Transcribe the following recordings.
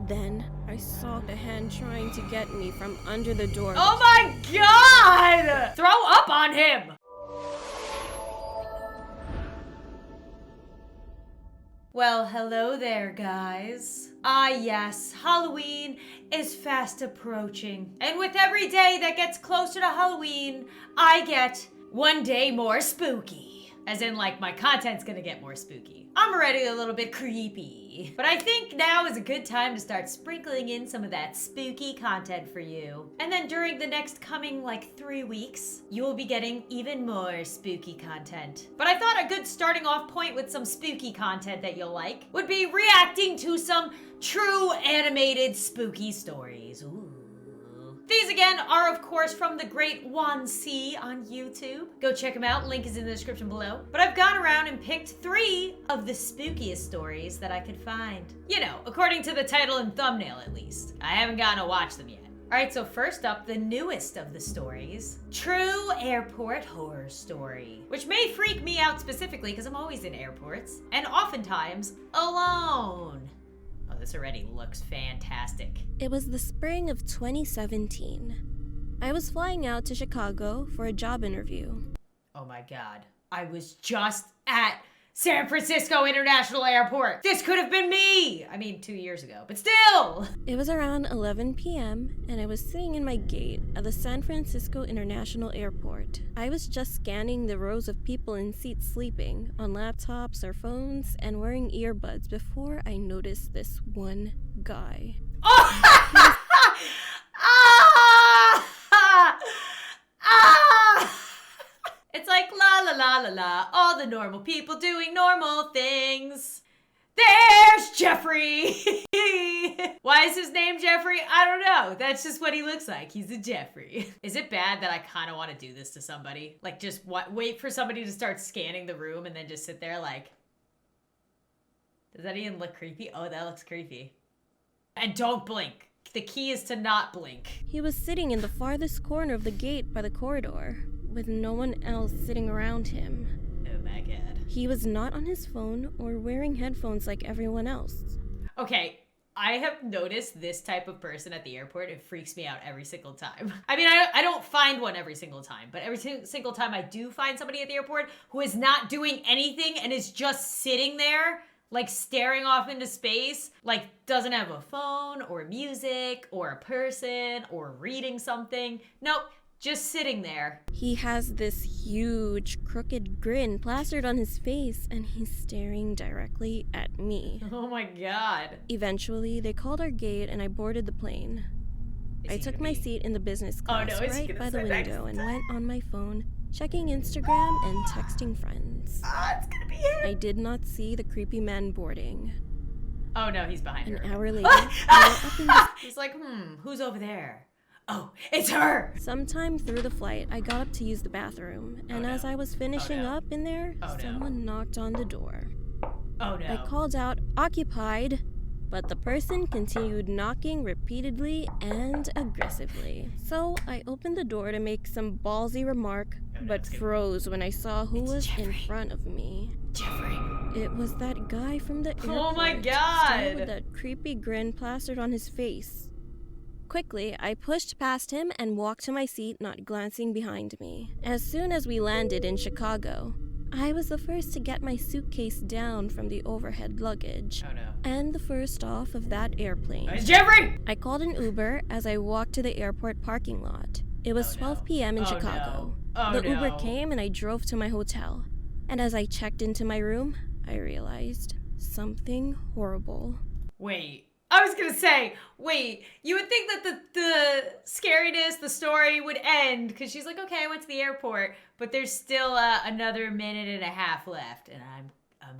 Then I saw the hand trying to get me from under the door. Oh my god! Throw up on him! Well, hello there, guys. Ah, yes, Halloween is fast approaching. And with every day that gets closer to Halloween, I get one day more spooky. As in, like, my content's gonna get more spooky. I'm already a little bit creepy. But I think now is a good time to start sprinkling in some of that spooky content for you. And then during the next coming, 3 weeks, you will be getting even more spooky content. But I thought a good starting off point with some spooky content that you'll like would be reacting to some true animated spooky stories. Ooh. These again are of course from the great Wansee on YouTube. Go check them out, link is in the description below. But I've gone around and picked 3 of the spookiest stories that I could find. You know, according to the title and thumbnail at least. I haven't gotten to watch them yet. Alright, so first up, the newest of the stories. True airport horror story. Which may freak me out specifically because I'm always in airports. And oftentimes, alone. Oh, this already looks fantastic. It was the spring of 2017. I was flying out to Chicago for a job interview. Oh my god. I was just at San Francisco International Airport. This could have been me! I mean, 2 years ago, but still! It was around 11 p.m. and I was sitting in my gate at the San Francisco International Airport. I was just scanning the rows of people in seats sleeping, on laptops or phones, and wearing earbuds before I noticed this one guy. Oh! It's like la la la la la, all the normal people doing normal things. There's Jeffrey! Why is his name Jeffrey? I don't know. That's just what he looks like. He's a Jeffrey. Is it bad that I kind of want to do this to somebody? Like just wait for somebody to start scanning the room and then just sit there like... Does that even look creepy? Oh, that looks creepy. And don't blink. The key is to not blink. He was sitting in the farthest corner of the gate by the corridor, with no one else sitting around him. Oh my god. He was not on his phone or wearing headphones like everyone else. Okay, I have noticed this type of person at the airport. It freaks me out every single time. I mean, I don't find one every single time, but every single time I do find somebody at the airport who is not doing anything and is just sitting there, like staring off into space, like doesn't have a phone or music or a person or reading something. Nope. Just sitting there. He has this huge, crooked grin plastered on his face, and he's staring directly at me. Oh my god. Eventually, they called our gate, and I boarded the plane. I took my seat in the business class right by the window and went on my phone, checking Instagram and texting friends. It's gonna be him. I did not see the creepy man boarding. Oh no, he's behind her. An hour later, I went up in the... He's like, who's over there? Oh, it's her! Sometime through the flight, I got up to use the bathroom, and as I was finishing up in there, someone knocked on the door. Oh no. I called out, "Occupied," but the person continued knocking repeatedly and aggressively. So I opened the door to make some ballsy remark, but froze when I saw who was in front of me. Jeffrey. It was that guy from the airport. Oh my god! Still with that creepy grin plastered on his face. Quickly, I pushed past him and walked to my seat, not glancing behind me. As soon as we landed in Chicago, I was the first to get my suitcase down from the overhead luggage. Oh no. And the first off of that airplane. It's Jeffrey! I called an Uber as I walked to the airport parking lot. It was 12 p.m. in Chicago. No. The Uber came and I drove to my hotel. And as I checked into my room, I realized something horrible. Wait. I was gonna say, wait, you would think that the scariness, the story would end, because she's like, okay, I went to the airport, but there's still another minute and a half left, and I'm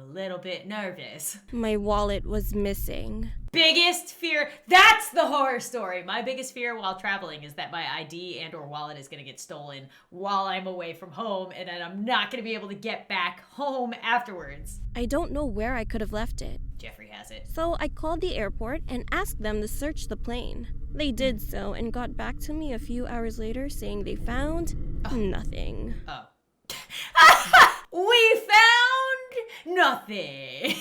a little bit nervous. My wallet was missing. Biggest fear, that's the horror story. My biggest fear while traveling is that my ID and or wallet is gonna get stolen while I'm away from home, and then I'm not gonna be able to get back home afterwards. I don't know where I could have left it. Jeffrey has it. So I called the airport and asked them to search the plane. They did so and got back to me a few hours later saying they found nothing. Oh. We found nothing.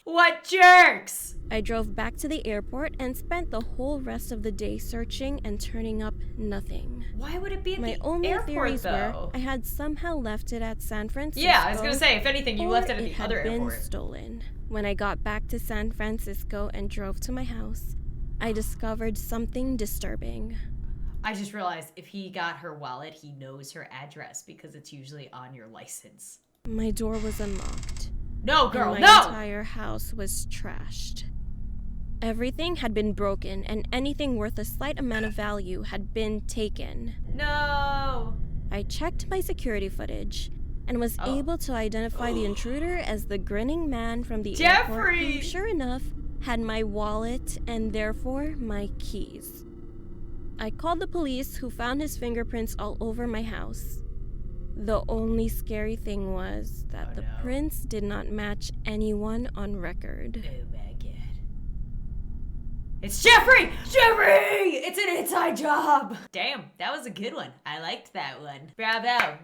What jerks! I drove back to the airport and spent the whole rest of the day searching and turning up nothing. Why would it be at My the only airport, theories though? were I had somehow left it at San Francisco. Yeah, I was gonna say, if anything, you left it at the other Or it had airport. been stolen. When I got back to San Francisco and drove to my house, I discovered something disturbing. I just realized if he got her wallet, he knows her address because it's usually on your license. My door was unlocked. No, girl, and my no! entire house was trashed. Everything had been broken, and anything worth a slight amount of value had been taken. No! I checked my security footage and was able to identify the intruder as the grinning man from the airport who, sure enough, had my wallet and therefore my keys. I called the police, who found his fingerprints all over my house. The only scary thing was that the prints did not match anyone on record. Oh my god. It's Jeffrey! Jeffrey! It's an inside job! Damn, that was a good one. I liked that one. Bravo.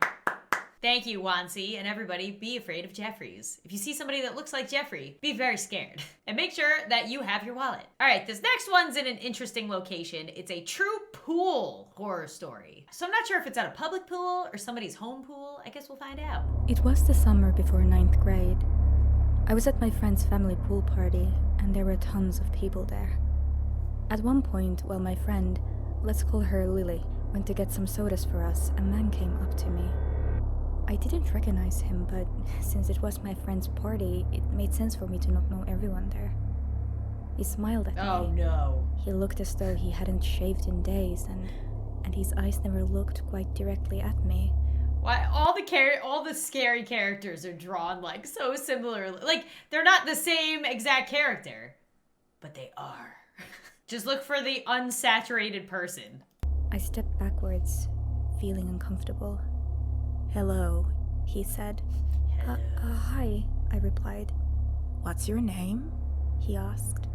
Thank you, Wansee, and everybody, be afraid of Jeffries. If you see somebody that looks like Jeffrey, be very scared. And make sure that you have your wallet. All right, this next one's in an interesting location. It's a true pool horror story. So I'm not sure if it's at a public pool or somebody's home pool. I guess we'll find out. It was the summer before 9th grade. I was at my friend's family pool party, and there were tons of people there. At one point, while my friend, let's call her Lily, went to get some sodas for us, a man came up to me. I didn't recognize him, but since it was my friend's party, it made sense for me to not know everyone there. He smiled at me. Oh no. He looked as though he hadn't shaved in days, and his eyes never looked quite directly at me. Why all the scary characters are drawn like so similar. Like they're not the same exact character, but they are. Just look for the unsaturated person. I stepped backwards, feeling uncomfortable. "Hello," he said. Hi, I replied. "What's your name?" he asked.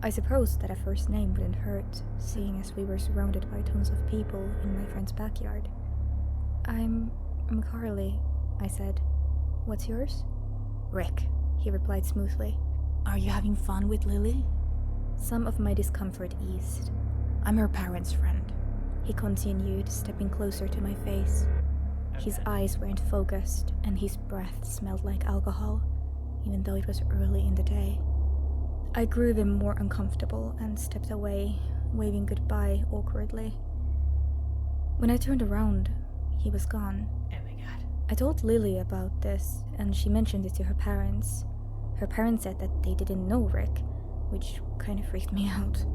I supposed that a first name wouldn't hurt, seeing as we were surrounded by tons of people in my friend's backyard. I'm Carly, I said. "What's yours?" "Rick." he replied smoothly. "Are you having fun with Lily?" Some of my discomfort eased. "I'm her parents' friend." He continued, stepping closer to my face. His eyes weren't focused, and his breath smelled like alcohol, even though it was early in the day. I grew even more uncomfortable and stepped away, waving goodbye awkwardly. When I turned around, he was gone. Oh my god. I told Lily about this, and she mentioned it to her parents. Her parents said that they didn't know Rick, which kind of freaked me out.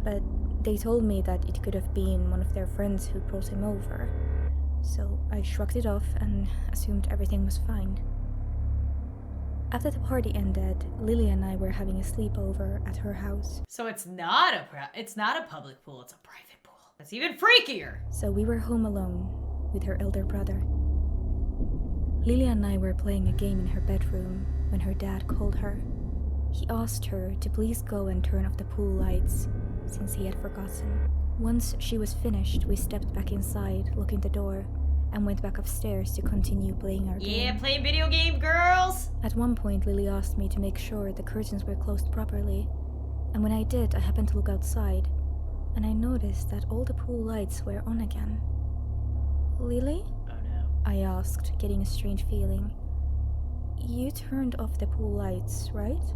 But they told me that it could have been one of their friends who brought him over. So I shrugged it off and assumed everything was fine. After the party ended, Lily and I were having a sleepover at her house. So it's not a public pool, it's a private pool. That's even freakier. So we were home alone with her elder brother. Lily and I were playing a game in her bedroom when her dad called her. He asked her to please go and turn off the pool lights, since he had forgotten. Once she was finished, we stepped back inside, locking the door, and went back upstairs to continue playing our game. Yeah, playing video game, girls! At one point, Lily asked me to make sure the curtains were closed properly, and when I did, I happened to look outside, and I noticed that all the pool lights were on again. "Lily?" Oh no. I asked, getting a strange feeling. "You turned off the pool lights, right?"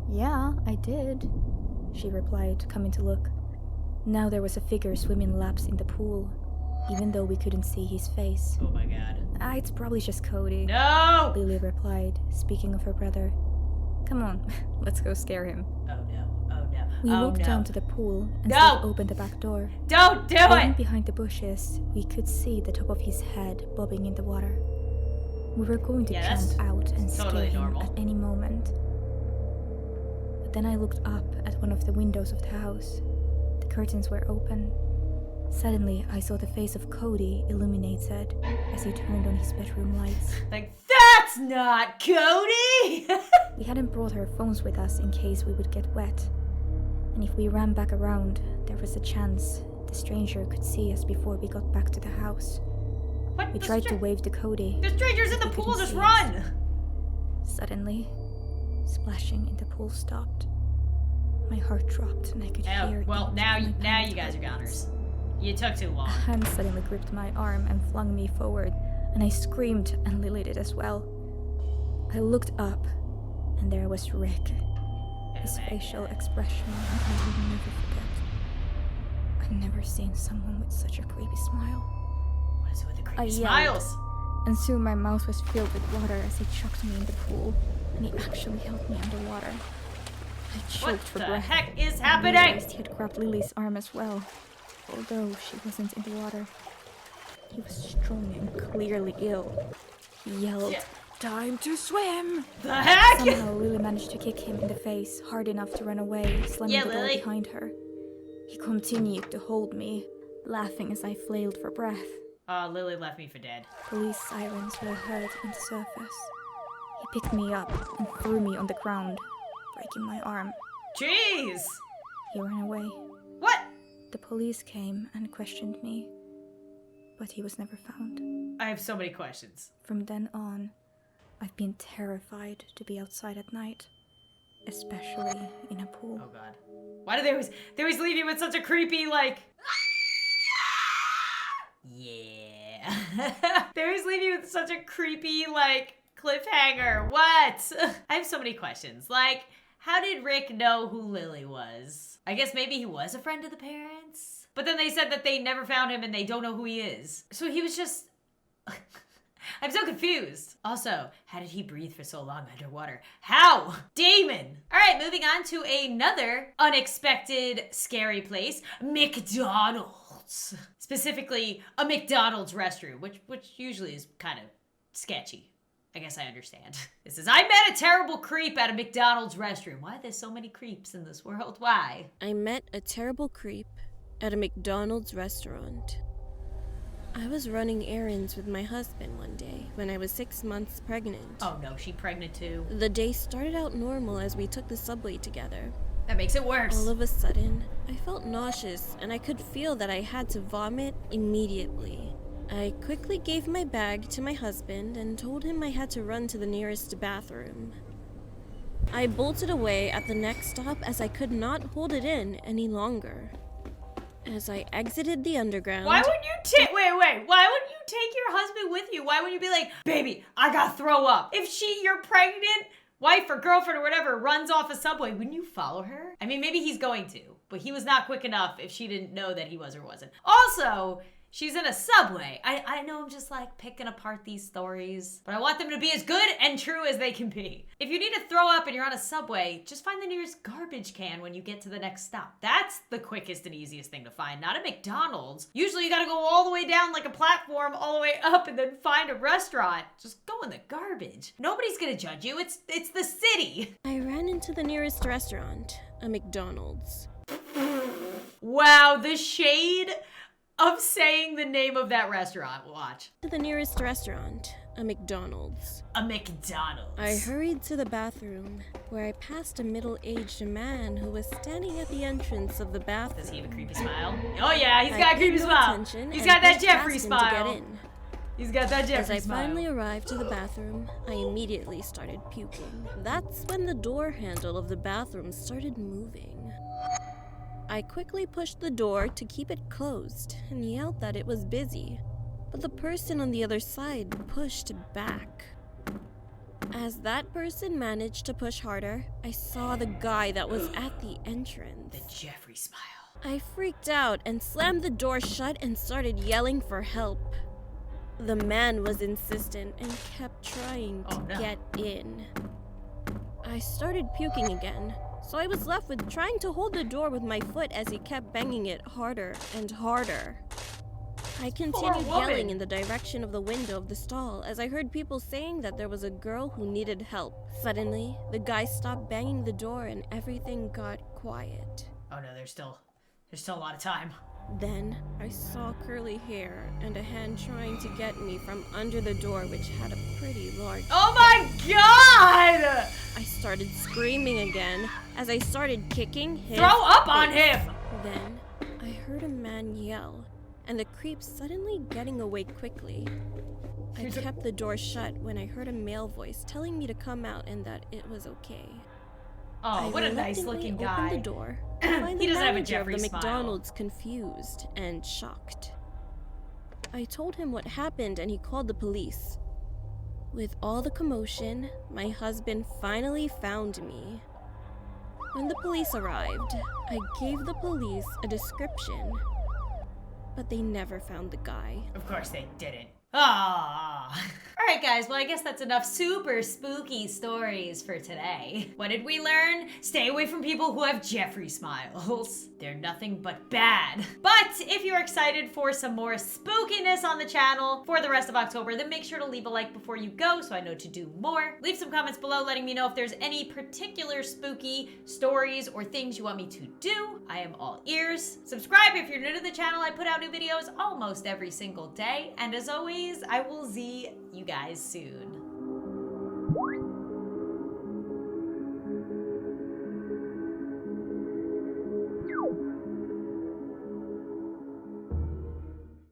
"Yeah, I did," she replied, coming to look. Now there was a figure swimming laps in the pool, even though we couldn't see his face. Oh my god. It's probably just Cody," No! Lily replied, speaking of her brother. "Come on, let's go scare him." Oh no. Oh no. We oh walked no. down to the pool and No! Steve opened the back door. Don't do Hiding it! behind the bushes, we could see the top of his head bobbing in the water. We were going to Yeah, jump that's out and scare totally him normal. at any moment. But then I looked up at one of the windows of the house. The curtains were open. Suddenly, I saw the face of Cody illuminated as he turned on his bedroom lights. Like, that's not Cody! We hadn't brought our phones with us in case we would get wet. And if we ran back around, there was a chance the stranger could see us before we got back to the house. What? We tried to wave to Cody. The stranger's in the He pool, couldn't just see run! us. Suddenly, splashing in the pool stopped. My heart dropped and I could hear. Well, each now of my you parents' guys are heartbeats. goners. You took too A long. hand suddenly gripped my arm and flung me forward, and I screamed, and Lily did as well. I looked up, and there was Rick. His facial expression I will never forget. I've never seen someone with such a creepy smile. What is it with the I creepy yelled. smiles? And soon my mouth was filled with water as he chucked me in the pool, and he actually held me underwater. I What choked for the breath. heck is I happening? realized he had grabbed Lily's arm as well, although she wasn't in the water. He was strong and clearly ill. He yelled. Yeah. Time to swim! The heck? Somehow Lily managed to kick him in the face hard enough to run away, slamming Yeah, the door Lily. behind her. He continued to hold me, laughing as I flailed for breath. Lily left me for dead. Police sirens were heard on the surface. He picked me up and threw me on the ground, breaking my arm. Jeez! He ran away. What? The police came and questioned me, but he was never found. I have so many questions. From then on, I've been terrified to be outside at night, especially in a pool. Oh god. Why do they always leave you with such a creepy, like... Yeah. They always leave you with such a creepy, like, cliffhanger. What? I have so many questions. Like, how did Rick know who Lily was? I guess maybe he was a friend of the parents? But then they said that they never found him and they don't know who he is. So he was just... I'm so confused. Also, how did he breathe for so long underwater? How? Damon! Alright, moving on to another unexpected scary place. McDonald's. Specifically, a McDonald's restroom, which usually is kind of sketchy. I guess I understand. It says, I met a terrible creep at a McDonald's restroom. Why are there so many creeps in this world? Why? I met a terrible creep at a McDonald's restaurant. I was running errands with my husband one day when I was 6 months pregnant. Oh no, she pregnant too. The day started out normal as we took the subway together. That makes it worse. All of a sudden, I felt nauseous and I could feel that I had to vomit immediately. I quickly gave my bag to my husband and told him I had to run to the nearest bathroom. I bolted away at the next stop as I could not hold it in any longer. As I exited the underground... Why wouldn't you take... Wait. Why wouldn't you take your husband with you? Why wouldn't you be like, baby, I gotta throw up? If your pregnant wife or girlfriend or whatever runs off a subway, wouldn't you follow her? I mean, maybe he's going to, but he was not quick enough if she didn't know that he was or wasn't. Also, she's in a subway. I know I'm just like picking apart these stories, but I want them to be as good and true as they can be. If you need to throw up and you're on a subway, just find the nearest garbage can when you get to the next stop. That's the quickest and easiest thing to find, not a McDonald's. Usually you gotta go all the way down like a platform, all the way up, and then find a restaurant. Just go in the garbage. Nobody's gonna judge you. It's the city. I ran into the nearest restaurant, a McDonald's. Wow, the shade of saying the name of that restaurant. Watch. To the nearest restaurant, a McDonald's. A McDonald's. I hurried to the bathroom, where I passed a middle-aged man who was standing at the entrance of the bathroom. Does he have a creepy smile? Oh yeah, he's I got a creepy paid no smile. attention He's and got that pushed Jeffrey past him to get smile. in. He's got that As Jeffrey I smile. finally arrived to the bathroom, I immediately started puking. That's when the door handle of the bathroom started moving. I quickly pushed the door to keep it closed and yelled that it was busy, but the person on the other side pushed back. As that person managed to push harder, I saw the guy that was at the entrance. The Jeffrey smile. I freaked out and slammed the door shut and started yelling for help. The man was insistent and kept trying to get in. I started puking again, so I was left with trying to hold the door with my foot as he kept banging it harder and harder. I continued yelling in the direction of the window of the stall as I heard people saying that there was a girl who needed help. Suddenly, the guy stopped banging the door and everything got quiet. Oh no, there's still a lot of time. Then, I saw curly hair and a hand trying to get me from under the door, which had a pretty large... Oh my god! I started screaming again as I started kicking his Throw up on face. him! Then, I heard a man yell, and the creep suddenly getting away quickly. I kept the door shut when I heard a male voice telling me to come out and that it was okay. Oh, what a nice looking guy. I opened the door to find He the doesn't have a manager of Jeffrey the smile. McDonald's confused and shocked. I told him what happened and he called the police. With all the commotion, my husband finally found me. When the police arrived, I gave the police a description, but they never found the guy. Of course they didn't. Ah. Alright guys, well I guess that's enough super spooky stories for today. What did we learn? Stay away from people who have Jeffrey smiles. They're nothing but bad. But if you're excited for some more spookiness on the channel for the rest of October, then make sure to leave a like before you go so I know to do more. Leave some comments below letting me know if there's any particular spooky stories or things you want me to do. I am all ears. Subscribe if you're new to the channel. I put out new videos almost every single day. And as always, I will see you guys soon.